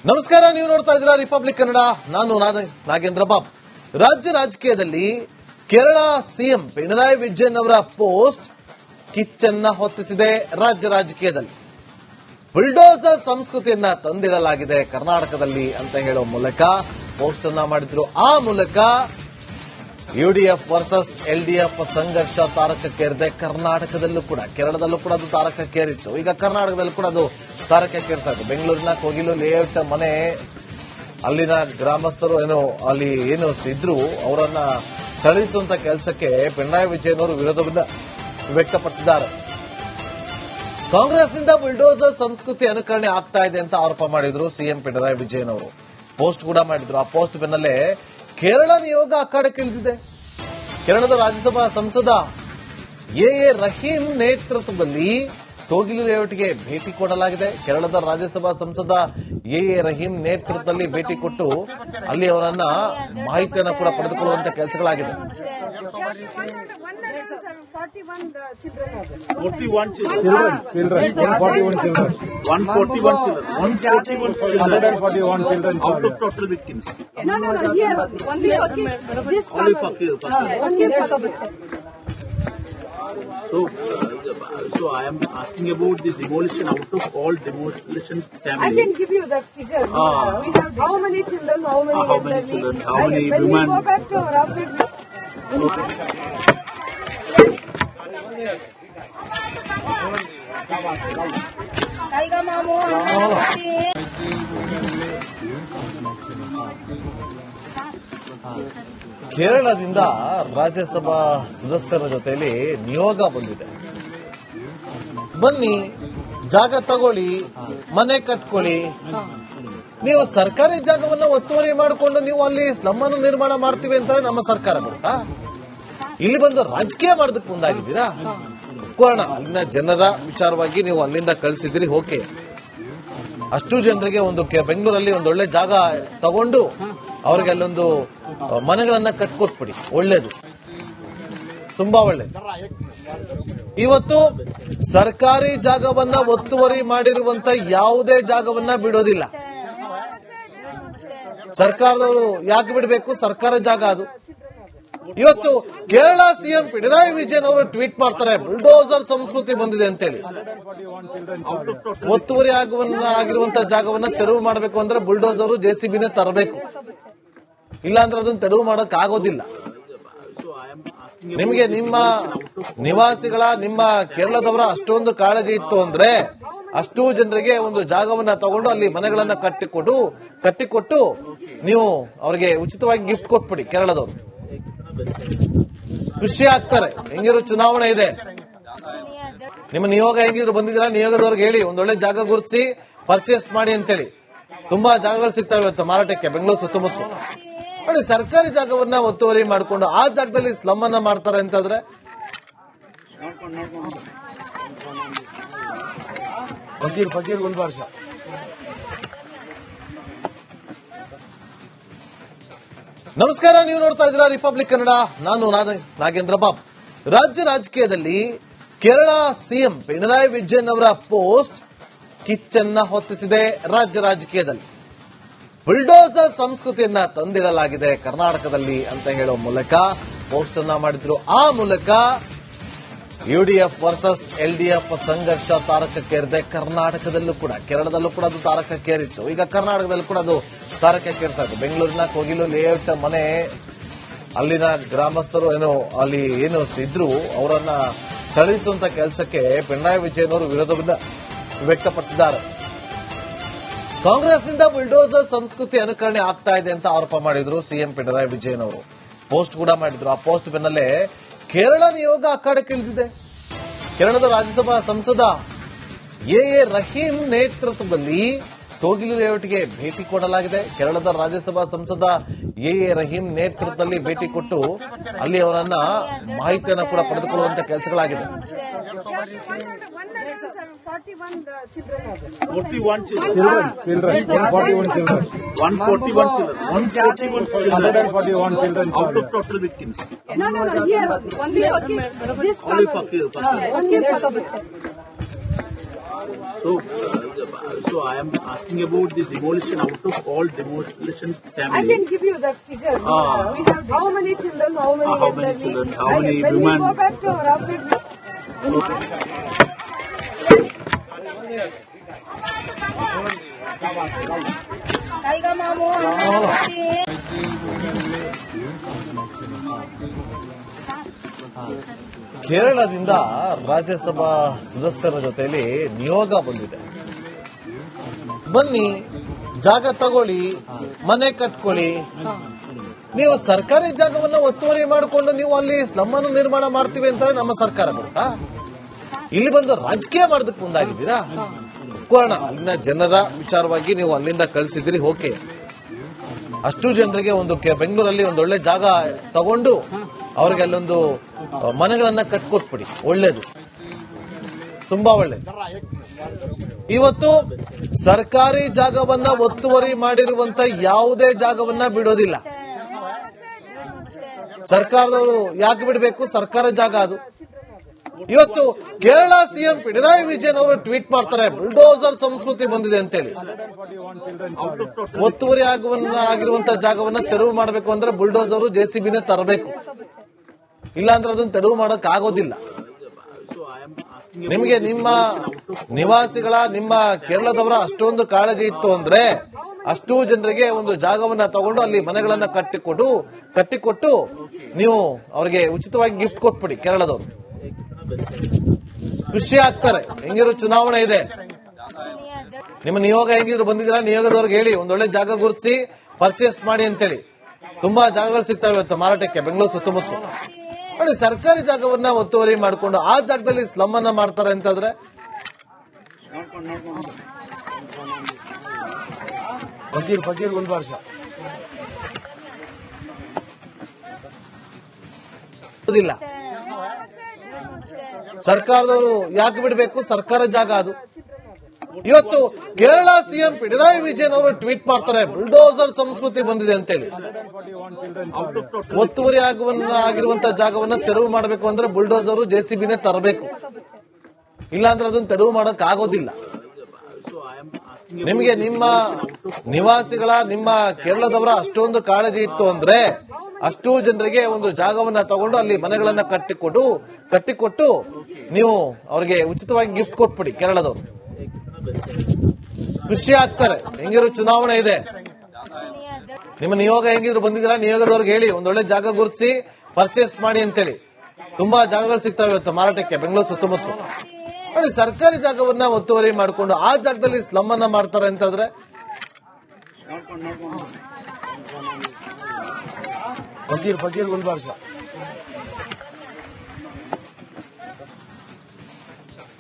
ನಮಸ್ಕಾರ, ನೀವು ನೋಡ್ತಾ ಇದ್ದೀರಾ ರಿಪಬ್ಲಿಕ್ ಕನ್ನಡ. ನಾನು ನಾಗೇಂದ್ರ ಬಾಬು. ರಾಜ್ಯ ರಾಜಕೀಯದಲ್ಲಿ ಕೇರಳ ಸಿಎಂ ಪಿಣರಾಯಿ ವಿಜಯನ್ ಅವರ ಪೋಸ್ಟ್ ಕಿಚ್ಚನ್ನ ಹೊತ್ತಿಸಿದೆ. ರಾಜ್ಯ ರಾಜಕೀಯದಲ್ಲಿ ಬುಲ್ಡೋಸರ್ ಸಂಸ್ಕೃತಿಯನ್ನ ತಂದಿಡಲಾಗಿದೆ ಕರ್ನಾಟಕದಲ್ಲಿ ಅಂತ ಹೇಳೋ ಮೂಲಕ ಪೋಸ್ಟ್ ಅನ್ನ ಮಾಡಿದ್ರು. ಆ ಮೂಲಕ ಯುಡಿಎಫ್ ವರ್ಸಸ್ ಎಲ್ಡಿಎಫ್ ಸಂಘರ್ಷ ತಾರಕಕ್ಕೇರಿದೆ. ಕರ್ನಾಟಕದಲ್ಲೂ ಕೂಡ, ಕೇರಳದಲ್ಲೂ ಕೂಡ ಅದು ತಾರಕಕ್ಕೇರಿತ್ತು. ಈಗ ಕರ್ನಾಟಕದಲ್ಲೂ ಕೂಡ ಅದು ತಾರಕಕ್ಕೇರ್ತಾ ಇದೆ. ಬೆಂಗಳೂರಿನ ಕೋಗಿಲು ಲೇಔಟ್ ಮನೆ, ಅಲ್ಲಿನ ಗ್ರಾಮಸ್ಥರು ಅಲ್ಲಿ ಇದ್ರು ಅವರನ್ನ ಸ್ಥಳಿಸುವಂತ ಕೆಲಸಕ್ಕೆ ಪಿಣರಾಯಿ ವಿಜಯನ್ ಅವರು ವಿರೋಧವನ್ನ ವ್ಯಕ್ತಪಡಿಸಿದ್ದಾರೆ. ಕಾಂಗ್ರೆಸ್ನಿಂದ ಬುಲ್ಡೋಸರ್ ಸಂಸ್ಕೃತಿ ಅನುಕರಣೆ ಆಗ್ತಾ ಇದೆ ಅಂತ ಆರೋಪ ಮಾಡಿದ್ರು ಸಿಎಂ ಪಿಣರಾಯಿ ವಿಜಯನ್ ಅವರು. ಪೋಸ್ಟ್ ಕೂಡ ಮಾಡಿದ್ರು. ಆ ಪೋಸ್ಟ್ ಬೆನ್ನಲ್ಲೇ ಕೇರಳ ನಿಯೋಗ ಅಖಾಡಕ್ಕಿಳಿದಿದೆ. ಕೇರಳದ ರಾಜ್ಯಸಭಾ ಸಂಸದ ಎ ರಹೀಂ ನೇತೃತ್ವದಲ್ಲಿ ಕೋಗಿಲು ಲೇಔಟ್ಗೆ ಭೇಟಿ ಕೊಡಲಾಗಿದೆ. ಕೇರಳದ ರಾಜ್ಯಸಭಾ ಸಂಸದ ಎ ರಹೀಂ ನೇತೃತ್ವದಲ್ಲಿ ಭೇಟಿ ಕೊಟ್ಟು ಅಲ್ಲಿ ಅವರನ್ನ ಮಾಹಿತಿಯನ್ನು ಕೂಡ ಪಡೆದುಕೊಳ್ಳುವಂತ ಕೆಲಸಗಳಾಗಿದೆ. 41 children. 141 children. 141 children out of total victims. No. Here only this Only Pakir. So I am asking about the demolition out of all demolition families. I can give you that figure. We have how many children, how many children, how many when women. we go back to our office. ಕೇರಳದಿಂದ ರಾಜ್ಯಸಭಾ ಸದಸ್ಯರ ಜೊತೆಯಲ್ಲಿ ನಿಯೋಗ ಬಂದಿದೆ. ಬನ್ನಿ, ಜಾಗ ತಗೊಳ್ಳಿ, ಮನೆ ಕಟ್ಕೊಳ್ಳಿ. ನೀವು ಸರ್ಕಾರಿ ಜಾಗವನ್ನ ಒತ್ತುವರಿ ಮಾಡಿಕೊಂಡು ನೀವು ಅಲ್ಲಿ ಸ್ಲಮ್ ಅನ್ನು ನಿರ್ಮಾಣ ಮಾಡ್ತೀವಿ ಅಂತ ನಮ್ಮ ಸರ್ಕಾರ ಬರುತ್ತಾ? ಇಲ್ಲಿ ಬಂದು ರಾಜಕೀಯ ಮಾಡೋದಕ್ಕೆ ಮುಂದಾಗಿದ್ದೀರಾ? ಒಪ್ಕೋಣ, ಅಲ್ಲಿನ ಜನರ ವಿಚಾರವಾಗಿ ನೀವು ಅಲ್ಲಿಂದ ಕಳಿಸಿದಿರಿ, ಓಕೆ. ಅಷ್ಟು ಜನರಿಗೆ ಒಂದು ಬೆಂಗಳೂರಲ್ಲಿ ಒಂದು ಒಳ್ಳೆ ಜಾಗ ತಗೊಂಡು ಅವ್ರಿಗೆ ಅಲ್ಲೊಂದು ಮನೆಗಳನ್ನ ಕಟ್ಕೊಟ್ಬಿಡಿ, ಒಳ್ಳೇದು, ತುಂಬಾ ಒಳ್ಳೇದು. ಇವತ್ತು ಸರ್ಕಾರಿ ಜಾಗವನ್ನ ಒತ್ತುವರಿ ಮಾಡಿರುವಂತ ಯಾವುದೇ ಜಾಗವನ್ನ ಬಿಡೋದಿಲ್ಲ. ಸರ್ಕಾರದವರು ಯಾಕೆ ಬಿಡಬೇಕು? ಸರ್ಕಾರ ಜಾಗ ಅದು. ಇವತ್ತು ಕೇರಳ ಸಿಎಂ ಪಿಣರಾಯಿ ವಿಜಯನ್ ಅವರು ಟ್ವೀಟ್ ಮಾಡ್ತಾರೆ, ಬುಲ್ಡೋಸರ್ ಸಂಸ್ಕೃತಿ ಬಂದಿದೆ ಅಂತೇಳಿ. ಒತ್ತುವರಿ ಆಗಿರುವಂತಹ ಜಾಗವನ್ನ ತೆರವು ಮಾಡಬೇಕು ಅಂದ್ರೆ ಬುಲ್ಡೋಸರ್ ಜೆಸಿಬಿನೇ ತರಬೇಕು, ಇಲ್ಲಾಂದ್ರೆ ಅದನ್ನ ತೆರವು ಮಾಡಕ್ ಆಗೋದಿಲ್ಲ. ನಿಮಗೆ ನಿಮ್ಮ ನಿವಾಸಿಗಳ, ನಿಮ್ಮ ಕೇರಳದವರ ಅಷ್ಟೊಂದು ಕಾಳಜಿ ಇತ್ತು ಅಂದ್ರೆ ಅಷ್ಟೂ ಜನರಿಗೆ ಒಂದು ಜಾಗವನ್ನ ತಗೊಂಡು ಅಲ್ಲಿ ಮನೆಗಳನ್ನ ಕಟ್ಟಿಕೊಟ್ಟು ನೀವು ಅವರಿಗೆ ಉಚಿತವಾಗಿ ಗಿಫ್ಟ್ ಕೊಟ್ಬಿಡಿ. ಕೇರಳದವರು ಖುಷಿ ಆಗ್ತಾರೆ. ಹೆಂಗಿರೋ ಚುನಾವಣೆ ಇದೆ, ನಿಮ್ಮ ನಿಯೋಗ ಹೆಂಗಿದ್ರು ಬಂದಿದ್ದೀರಾ, ನಿಯೋಗದವ್ರಿಗೆ ಹೇಳಿ ಒಂದೊಳ್ಳೆ ಜಾಗ ಗುರುತಿಸಿ ಪರ್ಚೇಸ್ ಮಾಡಿ ಅಂತೇಳಿ. ತುಂಬಾ ಜಾಗಗಳು ಸಿಗ್ತವೆ ಇವತ್ತು ಮಾರಾಟಕ್ಕೆ ಬೆಂಗಳೂರು ಸುತ್ತಮುತ್ತ. ನೋಡಿ, ಸರ್ಕಾರಿ ಜಾಗವನ್ನ ಒತ್ತುವರಿ ಮಾಡಿಕೊಂಡು ಆ ಜಾಗದಲ್ಲಿ ಸ್ಲಮ್ ಅನ್ನ ಮಾಡ್ತಾರೆ ಅಂತಂದ್ರೆ ನಮಸ್ಕಾರ, ನೀವು ನೋಡ್ತಾ ಇದ್ದೀರಾ ರಿಪಬ್ಲಿಕ್ ಕನ್ನಡ. ನಾನು ನಾಗೇಂದ್ರ ಬಾಬು. ರಾಜ್ಯ ರಾಜಕೀಯದಲ್ಲಿ ಕೇರಳ ಸಿಎಂ ಪಿಣರಾಯಿ ವಿಜಯನ್ ಅವರ ಪೋಸ್ಟ್ ಕಿಚ್ಚನ್ನ ಹೊತ್ತಿಸಿದೆ. ರಾಜ್ಯ ರಾಜಕೀಯದಲ್ಲಿ ಬುಲ್ಡೋಸರ್ ಸಂಸ್ಕೃತಿಯನ್ನ ತಂದಿಡಲಾಗಿದೆ ಕರ್ನಾಟಕದಲ್ಲಿ ಅಂತ ಹೇಳೋ ಮೂಲಕ ಪೋಸ್ಟ್ ಅನ್ನ ಮಾಡಿದ್ರು. ಆ ಮೂಲಕ ಯುಡಿಎಫ್ ವರ್ಸಸ್ ಎಲ್ಡಿಎಫ್ ಸಂಘರ್ಷ ತಾರಕಕ್ಕೇರಿದೆ. ಕರ್ನಾಟಕದಲ್ಲೂ ಕೂಡ, ಕೇರಳದಲ್ಲೂ ಕೂಡ ಅದು ತಾರಕಕ್ಕೇರಿತ್ತು. ಈಗ ಕರ್ನಾಟಕದಲ್ಲೂ ಕೂಡ ಅದು ತಾರಕಕ್ಕೇರ್ತಾ ಇದೆ. ಬೆಂಗಳೂರಿನ ಕೋಗಿಲು ಲೇಔಟ್ ಮನೆ, ಅಲ್ಲಿನ ಗ್ರಾಮಸ್ಥರು ಅಲ್ಲಿ ಇದ್ರು ಅವರನ್ನ ಸ್ಥಳಿಸುವಂತ ಕೆಲಸಕ್ಕೆ ಪಿಣರಾಯಿ ವಿಜಯನ್ ಅವರು ವಿರೋಧವನ್ನ ವ್ಯಕ್ತಪಡಿಸಿದ್ದಾರೆ. ಕಾಂಗ್ರೆಸ್ನಿಂದ ಬುಲ್ಡೋಸರ್ ಸಂಸ್ಕೃತಿ ಅನುಕರಣೆ ಆಗ್ತಾ ಇದೆ ಅಂತ ಆರೋಪ ಮಾಡಿದ್ರು ಸಿಎಂ ಪಿಣರಾಯಿ ವಿಜಯನ್ ಅವರು. ಪೋಸ್ಟ್ ಕೂಡ ಮಾಡಿದ್ರು. ಆ ಪೋಸ್ಟ್ ಬೆನ್ನಲ್ಲೇ ಕೇರಳ ನಿಯೋಗ ಅಖಾಡಕ್ಕಿಳಿದಿದೆ. ಕೇರಳದ ರಾಜ್ಯಸಭಾ ಸಂಸದ ಎ ರಹೀಂ ನೇತೃತ್ವದಲ್ಲಿ ಕೋಗಿಲು ಲೇಔಟ್ಗೆ ಭೇಟಿ ಕೊಡಲಾಗಿದೆ. ಕೇರಳದ ರಾಜ್ಯಸಭಾ ಸಂಸದ ಎ ರಹೀಂ ನೇತೃತ್ವದಲ್ಲಿ ಭೇಟಿ ಕೊಟ್ಟು ಅಲ್ಲಿ ಅವರನ್ನ ಮಾಹಿತಿಯನ್ನು ಕೂಡ ಪಡೆದುಕೊಳ್ಳುವಂತ ಕೆಲಸಗಳಾಗಿದೆ. 41 children. 41 children. 141 children out of total victims. No. Here only this Only Pakir. only So I am asking about the demolition out of all demolition I family. can give you the figure. We have how many children, how many How many elderly. children, how many When women? we go back to our office, ಕೇರಳದಿಂದ ರಾಜ್ಯಸಭಾ ಸದಸ್ಯರ ಜೊತೆಯಲ್ಲಿ ನಿಯೋಗ ಬಂದಿದೆ. ಬನ್ನಿ, ಜಾಗ ತಗೊಳ್ಳಿ, ಮನೆ ಕಟ್ಕೊಳ್ಳಿ. ನೀವು ಸರ್ಕಾರಿ ಜಾಗವನ್ನ ಒತ್ತುವರಿ ಮಾಡಿಕೊಂಡು ನೀವು ಅಲ್ಲಿ ಸ್ಲಮ್ ಅನ್ನು ನಿರ್ಮಾಣ ಮಾಡ್ತೀವಿ ಅಂತ ನಮ್ಮ ಸರ್ಕಾರ ಬಿಡುತ್ತಾ? ಇಲ್ಲಿ ಬಂದು ರಾಜಕೀಯ ಮಾಡೋದಕ್ಕೆ ಮುಂದಾಗಿದ್ದೀರಾ? ಕೋಣ ಅಲ್ಲಿನ ಜನರ ವಿಚಾರವಾಗಿ ನೀವು ಅಲ್ಲಿಂದ ಕಳಿಸಿದ್ರಿ, ಓಕೆ. ಅಷ್ಟು ಜನರಿಗೆ ಒಂದು ಬೆಂಗಳೂರಲ್ಲಿ ಒಂದು ಒಳ್ಳೆ ಜಾಗ ತಗೊಂಡು ಅವ್ರಿಗೆ ಅಲ್ಲೊಂದು ಮನೆಗಳನ್ನ ಕಟ್ಕೊಟ್ಬಿಡಿ, ಒಳ್ಳೇದು, ತುಂಬಾ ಒಳ್ಳೇದು. ಇವತ್ತು ಸರ್ಕಾರಿ ಜಾಗವನ್ನ ಒತ್ತುವರಿ ಮಾಡಿರುವಂತ ಯಾವುದೇ ಜಾಗವನ್ನ ಬಿಡೋದಿಲ್ಲ. ಸರ್ಕಾರದವರು ಯಾಕೆ ಬಿಡಬೇಕು? ಸರ್ಕಾರ ಜಾಗ ಅದು. ಇವತ್ತು ಕೇರಳ ಸಿಎಂ ಪಿಣರಾಯಿ ವಿಜಯನ್ ಅವರು ಟ್ವೀಟ್ ಮಾಡ್ತಾರೆ, ಬುಲ್ಡೋಸರ್ ಸಂಸ್ಕೃತಿ ಬಂದಿದೆ ಅಂತೇಳಿ. ಒತ್ತುವರಿ ಆಗಿರುವಂತಹ ಜಾಗವನ್ನ ತೆರವು ಮಾಡಬೇಕು ಅಂದ್ರೆ ಬುಲ್ಡೋಸರ್ ಜೆಸಿಬಿನೇ ತರಬೇಕು, ಇಲ್ಲಾಂದ್ರೆ ಅದನ್ನ ತೆರವು ಮಾಡಕ್ ಆಗೋದಿಲ್ಲ. ನಿಮಗೆ ನಿಮ್ಮ ನಿವಾಸಿಗಳ, ನಿಮ್ಮ ಕೇರಳದವರ ಅಷ್ಟೊಂದು ಕಾಳಜಿ ಇತ್ತು ಅಂದ್ರೆ ಅಷ್ಟೂ ಜನರಿಗೆ ಒಂದು ಜಾಗವನ್ನ ತಗೊಂಡು ಅಲ್ಲಿ ಮನೆಗಳನ್ನ ಕಟ್ಟಿಕೊಟ್ಟು ನೀವು ಅವರಿಗೆ ಉಚಿತವಾಗಿ ಗಿಫ್ಟ್ ಕೊಟ್ಬಿಡಿ. ಕೇರಳದವರು ಖುಷಿ ಆಗ್ತಾರೆ. ಹೆಂಗಿರೋ ಚುನಾವಣೆ ಇದೆ, ನಿಮ್ಮ ನಿಯೋಗ ಹೆಂಗಿದ್ರು ಬಂದಿದ್ದೀರಾ, ನಿಯೋಗದವ್ರಿಗೆ ಹೇಳಿ ಒಂದೊಳ್ಳೆ ಜಾಗ ಗುರುತಿಸಿ ಪರ್ಚೇಸ್ ಮಾಡಿ ಅಂತೇಳಿ. ತುಂಬಾ ಜಾಗಗಳು ಸಿಗ್ತವೆ ಇವತ್ತು ಮಾರಾಟಕ್ಕೆ ಬೆಂಗಳೂರು ಸುತ್ತಮುತ್ತ. ನೋಡಿ, ಸರ್ಕಾರಿ ಜಾಗವನ್ನ ಒತ್ತುವರಿ ಮಾಡಿಕೊಂಡು ಆ ಜಾಗದಲ್ಲಿ ಸ್ಲಮ್ ಅನ್ನ ಮಾಡ್ತಾರೆ ಅಂತಂದ್ರೆ ಒಂದು ವರ್ಷ ಸರ್ಕಾರದವರು ಯಾಕೆ ಬಿಡಬೇಕು? ಸರ್ಕಾರ ಜಾಗ ಅದು. ಇವತ್ತು ಕೇರಳ ಸಿಎಂ ಪಿಣರಾಯಿ ವಿಜಯನ್ ಅವರು ಟ್ವೀಟ್ ಮಾಡ್ತಾರೆ, ಬುಲ್ಡೋಸರ್ ಸಂಸ್ಕೃತಿ ಬಂದಿದೆ ಅಂತೇಳಿ. ಒತ್ತುವರಿ ಆಗಿರುವಂತಹ ಜಾಗವನ್ನ ತೆರವು ಮಾಡಬೇಕು ಅಂದ್ರೆ ಬುಲ್ಡೋಸರ್ ಜೆಸಿಬಿನೇ ತರಬೇಕು, ಇಲ್ಲಾಂದ್ರೆ ಅದನ್ನ ತೆರವು ಮಾಡಕ್ ಆಗೋದಿಲ್ಲ. ನಿಮಗೆ ನಿಮ್ಮ ನಿವಾಸಿಗಳ, ನಿಮ್ಮ ಕೇರಳದವರ ಅಷ್ಟೊಂದು ಕಾಳಜಿ ಇತ್ತು ಅಂದ್ರೆ ಅಷ್ಟೂ ಜನರಿಗೆ ಒಂದು ಜಾಗವನ್ನ ತಗೊಂಡು ಅಲ್ಲಿ ಮನೆಗಳನ್ನ ಕಟ್ಟಿಕೊಟ್ಟು ನೀವು ಅವರಿಗೆ ಉಚಿತವಾಗಿ ಗಿಫ್ಟ್ ಕೊಟ್ಬಿಡಿ. ಕೇರಳದವರು ಖುಷಿ ಆಗ್ತಾರೆ. ಹೆಂಗಿರೋ ಚುನಾವಣೆ ಇದೆ, ನಿಮ್ಮ ನಿಯೋಗ ಹೆಂಗಿದ್ರು ಬಂದಿದ್ದೀರಾ, ನಿಯೋಗದವ್ರಿಗೆ ಹೇಳಿ ಒಂದೊಳ್ಳೆ ಜಾಗ ಗುರುತಿಸಿ ಪರ್ಚೇಸ್ ಮಾಡಿ ಅಂತೇಳಿ. ತುಂಬಾ ಜಾಗಗಳು ಸಿಗ್ತವೆ ಇವತ್ತು ಮಾರಾಟಕ್ಕೆ ಬೆಂಗಳೂರು ಸುತ್ತಮುತ್ತ. ನೋಡಿ, ಸರ್ಕಾರಿ ಜಾಗವನ್ನ ಒತ್ತುವರಿ ಮಾಡಿಕೊಂಡು ಆ ಜಾಗದಲ್ಲಿ ಸ್ಲಮ್ ಅನ್ನ ಮಾಡ್ತಾರೆ ಅಂತಂದ್ರೆ ಒಂದು ವರ್ಷ